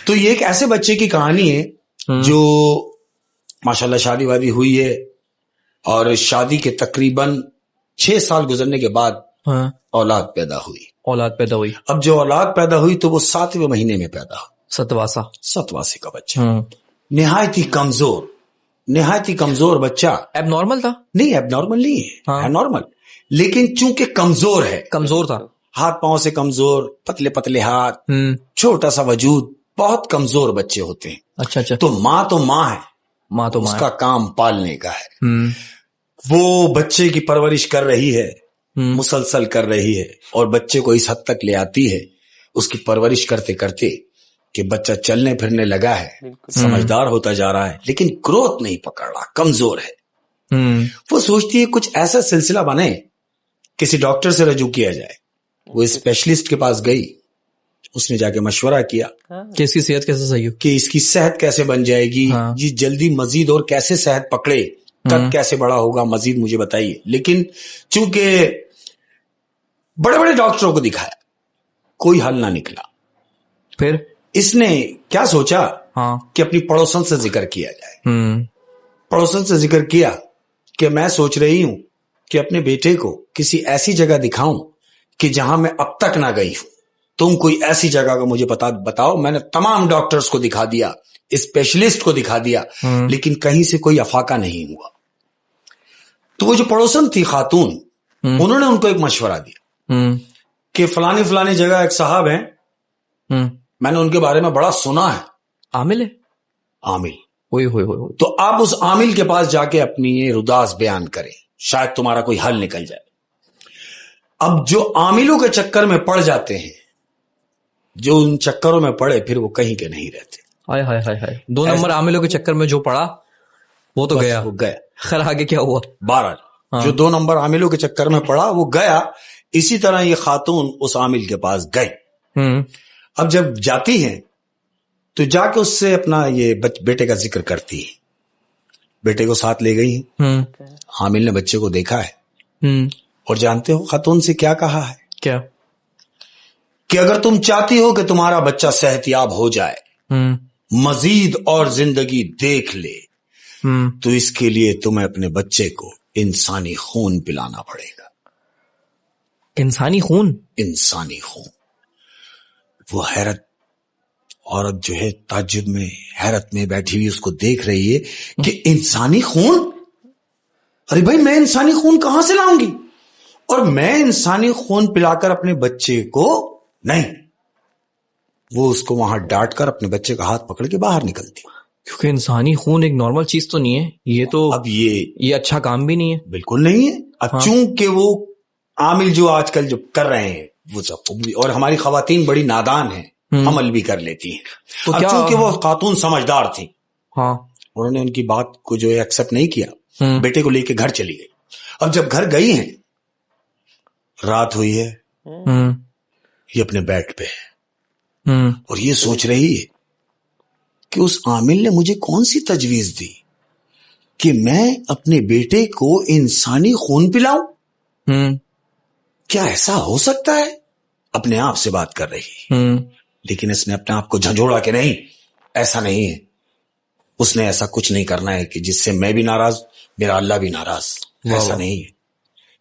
तो ये एक ऐसे बच्चे की कहानी है जो माशाल्लाह शादी वादी हुई है और शादी के तकरीबन 6 साल गुजरने के बाद औलाद पैदा हुई। अब जो औलाद पैदा हुई तो वो 7वें महीने में पैदा हुई। सतवासी का बच्चा, निहायत ही कमजोर बच्चा। एबनॉर्मल था? नहीं, एबनॉर्मल नहीं है, नॉर्मल, लेकिन चूंकि कमजोर था, हाथ पांव से कमजोर, पतले पतले हाथ, छोटा सा वजूद, बहुत कमजोर बच्चे होते हैं। अच्छा। तो माँ है, उसका काम पालने का है। वो बच्चे की परवरिश कर रही है, मुसलसल कर रही है, और बच्चे को इस हद तक ले आती है उसकी परवरिश करते करते कि बच्चा चलने फिरने लगा है, समझदार होता जा रहा है, लेकिन ग्रोथ नहीं पकड़ रहा, कमजोर है। वो सोचती है कुछ ऐसा सिलसिला बने, किसी डॉक्टर से रजू किया जाए। वो स्पेशलिस्ट के पास गई, उसने जाके मशवरा किया कि इसकी सेहत कैसे सही हो, कि इसकी सेहत कैसे बन जाएगी, जी जल्दी मजीद और कैसे सेहत पकड़े, कद कैसे बड़ा होगा, मजीद मुझे बताइए। लेकिन चूंकि बड़े बड़े डॉक्टरों को दिखाया, कोई हल ना निकला। फिर इसने क्या सोचा कि अपनी पड़ोसन से जिक्र किया जाए। पड़ोसन से जिक्र किया कि मैं सोच रही हूं कि अपने बेटे को किसी ऐसी जगह दिखाऊं कि जहां मैं अब तक ना गई हूं। तुम कोई ऐसी जगह का मुझे बताओ। मैंने तमाम डॉक्टर्स को दिखा दिया, स्पेशलिस्ट को दिखा दिया, लेकिन कहीं से कोई अफाका नहीं हुआ। तो वो जो पड़ोसन थी खातून, उन्होंने उनको एक मशवरा दिया कि फलानी जगह एक साहब हैं, मैंने उनके बारे में बड़ा सुना है। आमिल है? आमिल। ओए तो आप उस आमिल के पास जाके अपनी ये रुदास बयान करें, शायद तुम्हारा कोई हल निकल जाए। अब जो आमिलों के चक्कर में पड़ जाते हैं, जो उन चक्करों में पड़े, फिर वो कहीं के नहीं रहते। हाय 2 नंबर आमिलों के चक्कर में जो पड़ा वो तो गया। खैर आगे क्या हुआ? बहरहाल जो 2 नंबर आमिलों के चक्कर में पड़ा वो गया। इसी तरह ये खातून उस आमिल के पास गई। अब जब जाती है तो जाके उससे अपना ये बेटे का जिक्र करती है। बेटे को साथ ले गई है। आमिल ने बच्चे को देखा है और जानते हो खातून से क्या कहा है? क्या? कि अगर तुम चाहती हो कि तुम्हारा बच्चा सेहतयाब हो जाए, मजीद और जिंदगी देख ले, तो इसके लिए तुम्हें अपने बच्चे को इंसानी खून पिलाना पड़ेगा। इंसानी खून? इंसानी खून। वो हैरत, औरत जो है ताज्जुब में, हैरत में बैठी हुई उसको देख रही है कि इंसानी खून? अरे भाई, मैं इंसानी खून कहां से लाऊंगी? और मैं इंसानी खून पिलाकर अपने बच्चे को नहीं। वो उसको वहां डांट कर अपने बच्चे का हाथ पकड़ के बाहर निकलती। क्योंकि इंसानी खून एक नॉर्मल चीज तो नहीं है ये तो। अब ये अच्छा काम भी नहीं है। बिल्कुल नहीं है। अब चूंकि वो आमिल जो आजकल जो कर रहे हैं वो सब, और हमारी खवातीन बड़ी नादान हैं, अमल भी कर लेती हैं। तो अब चूंकि वो खातून समझदार थी, उन्होंने उनकी बात को जो है एक्सेप्ट नहीं किया, बेटे को लेके घर चली गई। अब जब घर गई हैं, रात हुई है, ये अपने बेड पे है और ये सोच रही है कि उस आमिल ने मुझे कौन सी तजवीज दी कि मैं अपने बेटे को इंसानी खून पिलाऊं? क्या ऐसा हो सकता है? अपने आप से बात कर रही। लेकिन इसने अपने आप को झंझोड़ा कि नहीं, ऐसा नहीं है। उसने ऐसा कुछ नहीं करना है कि जिससे मैं भी नाराज, मेरा अल्लाह भी नाराज। ऐसा नहीं है।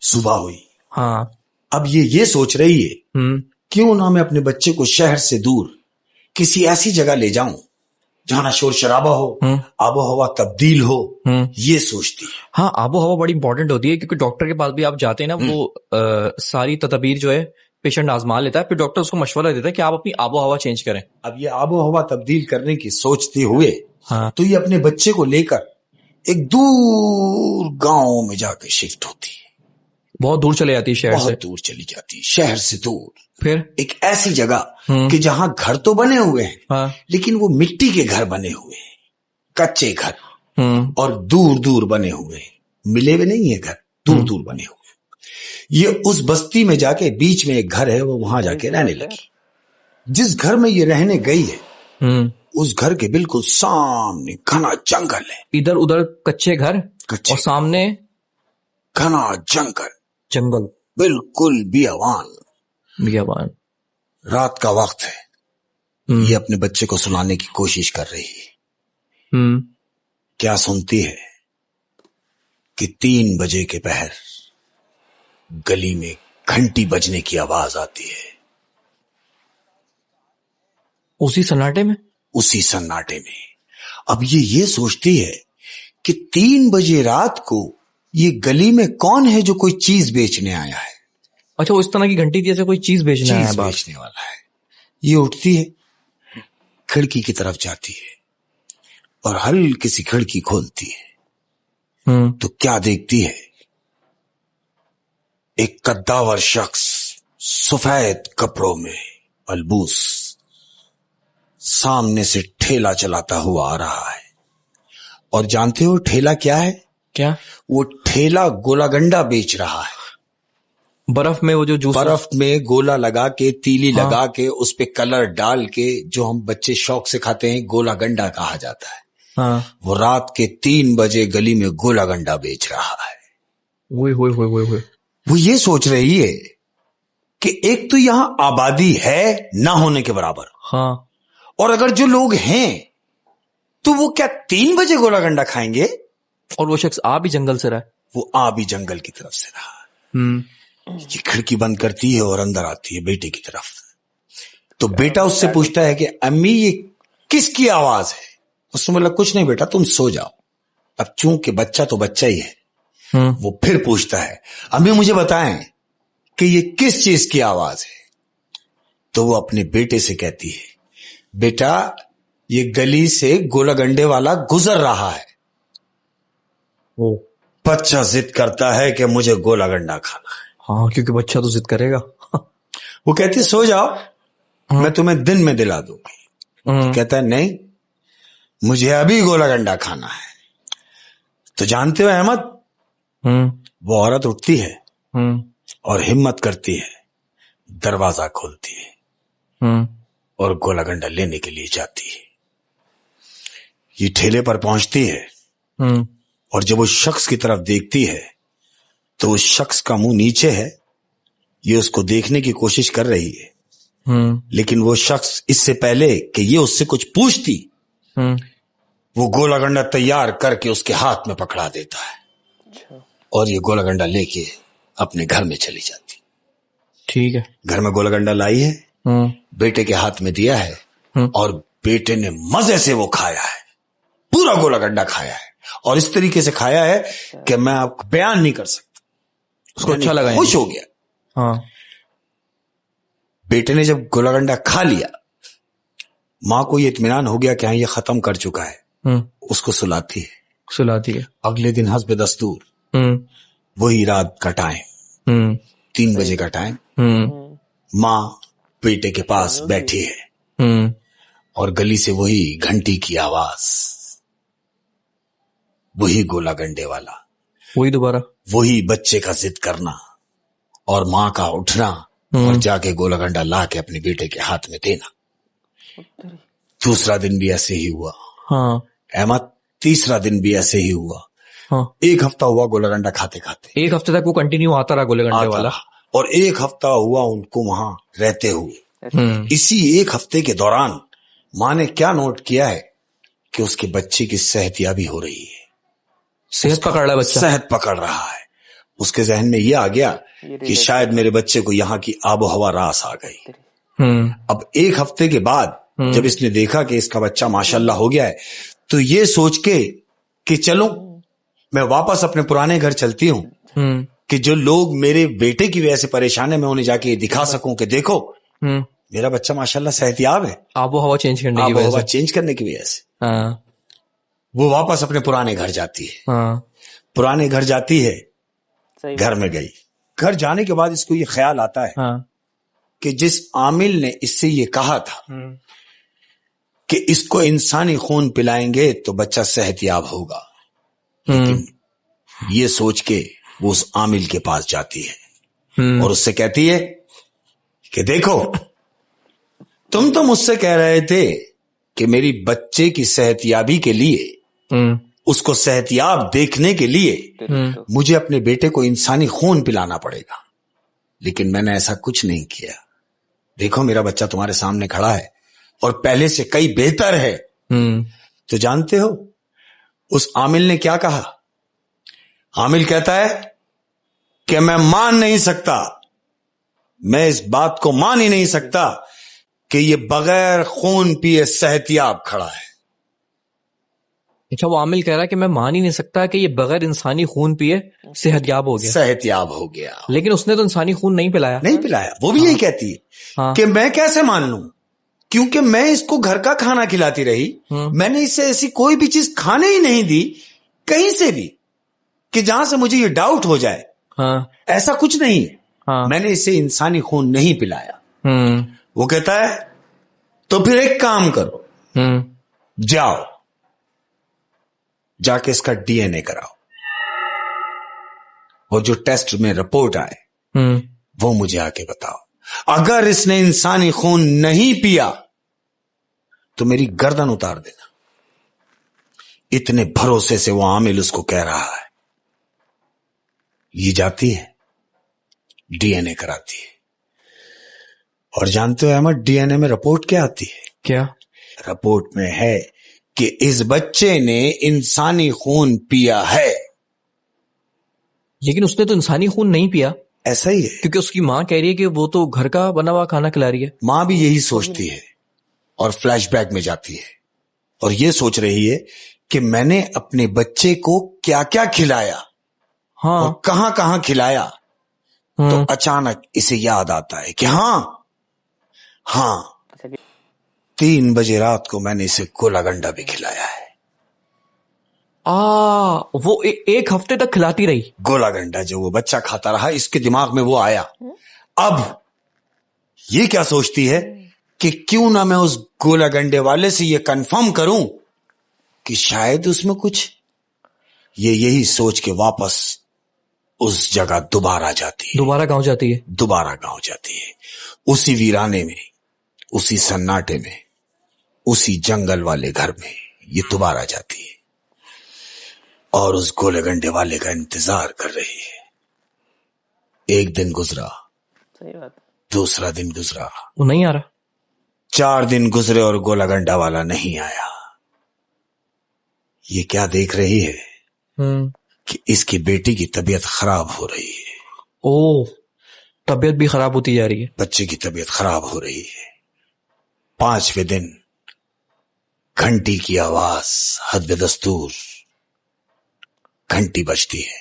सुबह हुई। अब ये सोच रही है क्यों ना मैं अपने बच्चे को शहर से दूर किसी ऐसी जगह ले जाऊं जहां ना शोर शराबा हो, आबो हवा तब्दील हो, ये सोचती है। हाँ, आबो हवा बड़ी इंपॉर्टेंट होती है, क्योंकि डॉक्टर के पास भी आप जाते हैं ना, वो सारी तदबीर जो है पेशेंट आजमा लेता है, फिर डॉक्टर उसको मशवरा देता है कि आप अपनी आबो हवा चेंज करें। अब ये आबो हवा तब्दील करने की सोचते हुए तो ये अपने बच्चे को लेकर एक दूर गांव में जाकर शिफ्ट होती है। बहुत दूर चले जाती है शहर से। बहुत दूर चली जाती है, शहर से दूर। फिर एक ऐसी जगह कि जहां घर तो बने हुए हैं, लेकिन वो मिट्टी के घर बने हुए हैं, कच्चे घर, और दूर दूर बने हुए हैं, मिले हुए नहीं है घर, दूर दूर बने हुए। ये उस बस्ती में जाके, बीच में एक घर है, वो वहां जाके रहने लगी। जिस घर में ये रहने गई है, उस घर के बिल्कुल सामने घना जंगल है। इधर उधर कच्चे घर, और सामने घना जंगल, बिल्कुल बियावान। बियावान। रात का वक्त है, ये अपने बच्चे को सुनाने की कोशिश कर रही है। क्या सुनती है कि 3 बजे के पहर गली में घंटी बजने की आवाज आती है। उसी सन्नाटे में अब ये सोचती है कि 3 बजे रात को ये गली में कौन है जो कोई चीज बेचने आया है। अच्छा, वो इस तरह की घंटी जैसे कोई चीज बेचने वाला है। ये उठती है, खिड़की की तरफ जाती है और हल्की सी खिड़की खोलती है। तो क्या देखती है, एक कद्दावर शख्स सफेद कपड़ों में अलबूस सामने से ठेला चलाता हुआ आ रहा है। और जानते हो ठेला क्या है? क्या? वो ठेला गोलागंडा बेच रहा है। बर्फ में वो जो जूस, बर्फ में गोला लगा के, तीली लगा के, उस पे कलर डाल के, जो हम बच्चे शौक से खाते हैं, गोलागंडा कहा जाता है। वो रात के 3 बजे गली में गोलागंडा बेच रहा है। वो ये सोच रही है कि एक तो यहां आबादी है ना होने के बराबर, और अगर जो लोग हैं तो वो क्या 3 बजे गोलागंडा खाएंगे? और वो शख्स आ भी जंगल से रहा, वो आ भी जंगल की तरफ से रहा। ये खिड़की बंद करती है और अंदर आती है बेटे की तरफ। तो बेटा उससे पूछता है कि अम्मी ये किसकी आवाज है? उसने बोला कुछ नहीं बेटा, तुम सो जाओ। अब चूंकि बच्चा तो बच्चा ही है, वो फिर पूछता है अम्मी मुझे बताएं कि ये किस चीज की आवाज है? तो वो अपने बेटे से कहती है बेटा ये गली से गोलागंडे वाला गुजर रहा है। बच्चा जिद करता है कि मुझे गोलागंडा खाना है। हाँ, क्योंकि बच्चा तो जिद करेगा। वो कहती सो जाओ, मैं तुम्हें दिन में दिला दूंगी। तो कहता है नहीं, मुझे अभी गोलागंडा खाना है। तो जानते हो अहमद, वो औरत उठती है और हिम्मत करती है, दरवाजा खोलती है और गोलागंडा लेने के लिए जाती है। ये ठेले पर पहुंचती है और जब उस शख्स की तरफ देखती है तो उस शख्स का मुंह नीचे है। ये उसको देखने की कोशिश कर रही है, लेकिन वो शख्स इससे पहले कि ये उससे कुछ पूछती, वो गोलागंडा तैयार करके उसके हाथ में पकड़ा देता है। और ये गोलागंडा लेके अपने घर में चली जाती। ठीक है, घर में गोलागंडा लाई है, बेटे के हाथ में दिया है और बेटे ने मजे से वो खाया है, पूरा गोलागंडा खाया है। और इस तरीके से खाया है कि मैं आपको बयान नहीं कर सकता। उसको अच्छा लगा, खुश हो गया। बेटे ने जब गोलागंडा खा लिया, मां को ये इत्मीनान हो गया कि हाँ ये खत्म कर चुका है। उसको सुलाती है। अगले दिन हस्ब दस्तूर वही रात का टाइम, 3 बजे का टाइम, मां बेटे के पास बैठी है और गली से वही घंटी की आवाज, वही गोलागंडे वाला, वही दोबारा, वही बच्चे का जिद करना और मां का उठना और जाके गोलागंडा ला के अपने बेटे के हाथ में देना। दूसरा दिन भी ऐसे ही हुआ। अहमद, तीसरा दिन भी ऐसे ही हुआ। 1 हफ्ता हुआ गोलागंडा खाते खाते। 1 हफ्ते तक वो कंटिन्यू आता रहा गोलागंडे वाला, और 1 हफ्ता हुआ उनको वहां रहते हुए। इसी 1 हफ्ते के दौरान मां ने क्या नोट किया है कि उसके बच्चे की सेहतयाबी हो रही है, सेहत पकड़ रहा है बच्चा, सेहत पकड़ रहा है। उसके जहन में यह आ गया कि शायद मेरे बच्चे को यहाँ की आबो हवा रास आ गई। अब 1 हफ्ते के बाद जब इसने देखा कि इसका बच्चा माशाल्लाह हो गया है, तो ये सोच के कि चलो मैं वापस अपने पुराने घर चलती हूँ कि जो लोग मेरे बेटे की वजह से परेशान है, मैं उन्हें जाके दिखा सकूं कि देखो मेरा बच्चा माशाल्लाह सेहतयाब है, आबो हवा चेंज करने की वजह से। वो वापस अपने पुराने घर जाती है। पुराने घर जाती है, घर में गई। घर जाने के बाद इसको ये ख्याल आता है कि जिस आमिल ने इससे ये कहा था कि इसको इंसानी खून पिलाएंगे तो बच्चा सेहतयाब होगा, लेकिन ये सोच के वो उस आमिल के पास जाती है और उससे कहती है कि देखो तुम तो मुझसे कह रहे थे कि मेरी बच्चे की सेहतयाबी के लिए, उसको सेहतयाब देखने के लिए मुझे अपने बेटे को इंसानी खून पिलाना पड़ेगा, लेकिन मैंने ऐसा कुछ नहीं किया। देखो मेरा बच्चा तुम्हारे सामने खड़ा है, और पहले से कई बेहतर है। तो जानते हो उस आमिल ने क्या कहा? आमिल कहता है कि मैं मान नहीं सकता, मैं इस बात को मान ही नहीं सकता कि ये बगैर खून पिए सेहतियाब खड़ा है। अच्छा, वो आमिल कह रहा है कि मैं मान ही नहीं सकता कि ये बगैर इंसानी खून पिए सेहतियाब हो गया। सेहतियाब हो गया, लेकिन उसने तो इंसानी खून नहीं पिलाया। नहीं पिलाया। वो भी यही कहती है कि मैं कैसे मान लूं, क्योंकि मैं इसको घर का खाना खिलाती रही, मैंने इससे ऐसी कोई भी चीज खाने ही नहीं दी कहीं से भी कि जहां से मुझे ये डाउट हो जाए। ऐसा कुछ नहीं है। मैंने इसे इंसानी खून नहीं पिलाया। वो कहता है तो फिर एक काम करो, जाओ जाके इसका डीएनए कराओ, और जो टेस्ट में रिपोर्ट आए वो मुझे आके बताओ। अगर इसने इंसानी खून नहीं पिया तो मेरी गर्दन उतार देना। इतने भरोसे से वो आमिल उसको कह रहा है। ये जाती है, डीएनए कराती है, और जानते हो अहमद, डीएनए में रिपोर्ट क्या आती है? क्या रिपोर्ट में है कि इस बच्चे ने इंसानी खून पिया है। लेकिन उसने तो इंसानी खून नहीं पिया। ऐसा ही है, क्योंकि उसकी मां कह रही है कि वो तो घर का बना हुआ खाना खिला रही है। मां भी यही सोचती है और फ्लैशबैक में जाती है और ये सोच रही है कि मैंने अपने बच्चे को क्या क्या खिलाया, और कहां कहां खिलाया। तो अचानक इसे याद आता है कि हाँ 3 बजे रात को मैंने इसे गोला गंडा भी खिलाया है। वो एक हफ्ते तक खिलाती रही गोला गंडा, जो वो बच्चा खाता रहा, इसके दिमाग में वो आया। अब ये क्या सोचती है कि क्यों ना मैं उस गोला गंडे वाले से ये कंफर्म करूं कि शायद उसमें कुछ। ये यही सोच के वापस उस जगह दोबारा जाती है। दोबारा गांव जाती है। दोबारा गांव जाती है, उसी वीराने में, उसी सन्नाटे में, उसी जंगल वाले घर में ये दोबारा जाती है और उस गोले गंडे वाले का इंतजार कर रही है। एक दिन गुजरा, सही बात, दूसरा दिन गुजरा, वो नहीं आ रहा। 4 दिन गुजरे और गोला गंडा वाला नहीं आया। ये क्या देख रही है कि इसकी बेटी की तबीयत खराब हो रही है। ओह, तबीयत भी खराब होती जा रही है। बच्चे की तबीयत खराब हो रही है। 5वें दिन घंटी की आवाज, हद दस्तूर घंटी बजती है।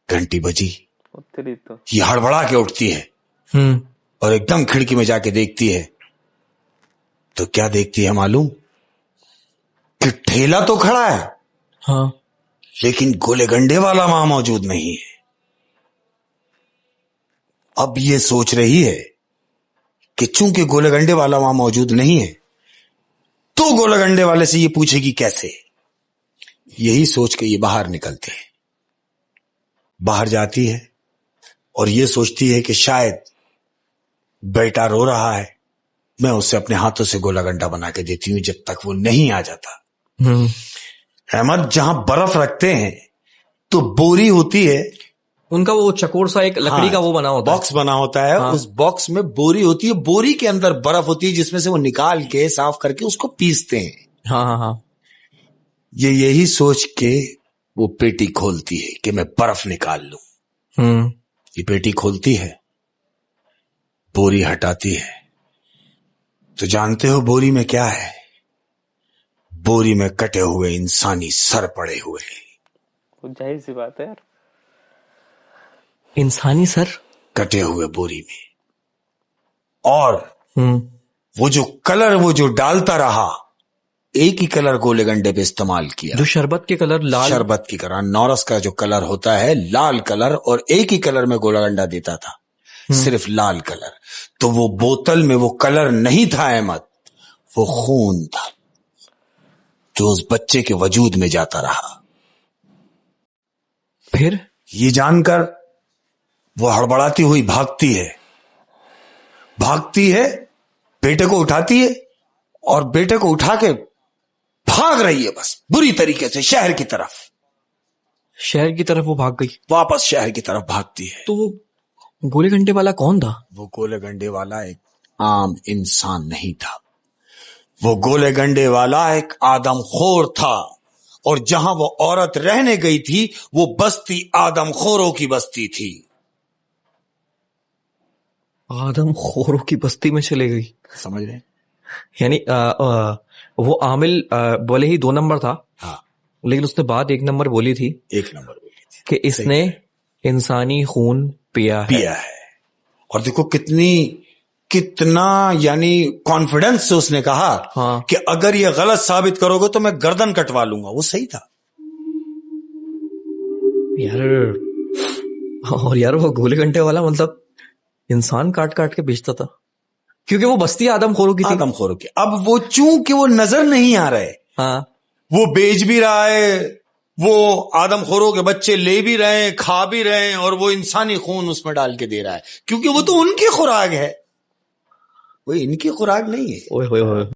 घंटी बजी, तो ये हड़बड़ा के उठती है और एकदम खिड़की में जाके देखती है। तो क्या देखती है मालूम? कि ठेला तो खड़ा है, लेकिन गोले गंडे वाला वहां मौजूद नहीं है। अब ये सोच रही है कि चूंकि गोले गंडे वाला वहां मौजूद नहीं है तो गोले गंडे वाले से ये पूछेगी कैसे। यही सोच के ये बाहर निकलती है। बाहर जाती है और ये सोचती है कि शायद बेटा रो रहा है, मैं उसे अपने हाथों से गोला गंडा बना के देती हूं जब तक वो नहीं आ जाता। अहमद, जहां बर्फ रखते हैं तो बोरी होती है, उनका वो चकोर सा एक लकड़ी का वो बना होता है, बॉक्स बना होता है। उस बॉक्स में बोरी होती है, बोरी के अंदर बर्फ होती है जिसमें से वो निकाल के साफ करके उसको पीसते हैं। हाँ। ये यही सोच के वो पेटी खोलती है कि मैं बर्फ निकाल लूं। ये पेटी खोलती है, बोरी हटाती है, तो जानते हो बोरी में क्या है? बोरी में कटे हुए इंसानी सर पड़े हुए। जाहिर सी बात है यार, इंसानी सर कटे हुए बोरी में। और वो जो कलर वो जो डालता रहा, एक ही कलर गोले गंडे पे इस्तेमाल किया, जो शरबत के कलर, लाल शरबत की तरह नौरस का जो कलर होता है, लाल कलर, और एक ही कलर में गोला गंडा देता था, सिर्फ लाल कलर। तो वो बोतल में वो कलर नहीं था अहमद, वो खून था जो उस बच्चे के वजूद में जाता रहा। फिर ये जानकर वो हड़बड़ाती हुई भागती है, बेटे को उठाती है और बेटे को उठा के भाग रही है बस बुरी तरीके से शहर की तरफ। शहर की तरफ वो भाग गई, वापस शहर की तरफ भागती है। तो वो गोले गंडे वाला कौन था? वो गोले गंडे वाला एक आम इंसान नहीं था, वो गोले गंडे वाला एक आदमखोर था। और जहां वो औरत रहने गई थी वो बस्ती आदमखोरों की बस्ती थी। आदमखोरों की बस्ती में चले गई, समझ रहे हैं? यानी वो आमिल भले ही 2 नंबर था, हाँ, लेकिन उसने बात 1 नंबर बोली थी, 1 नंबर बोली थी कि इसने इंसानी खून पिया है। और देखो कितना यानी कॉन्फिडेंस से उसने कहा हाँ। कि अगर ये गलत साबित करोगे तो मैं गर्दन कटवा लूंगा। वो सही था यार। और यार वो गोले घंटे वाला मतलब इंसान काट काट के बेचता था, क्योंकि वो बस्ती आदमखोरों की थी। आदमखोरों की। अब वो चूंकि वो नजर नहीं आ रहे, हाँ, वो बेच भी रहा है, वो आदमखोरों के बच्चे ले भी रहे हैं, खा भी रहे हैं, और वो इंसानी खून उसमें डाल के दे रहा है, क्योंकि वो तो उनकी खुराक है, वो इनकी खुराक नहीं है। ओए होए होए।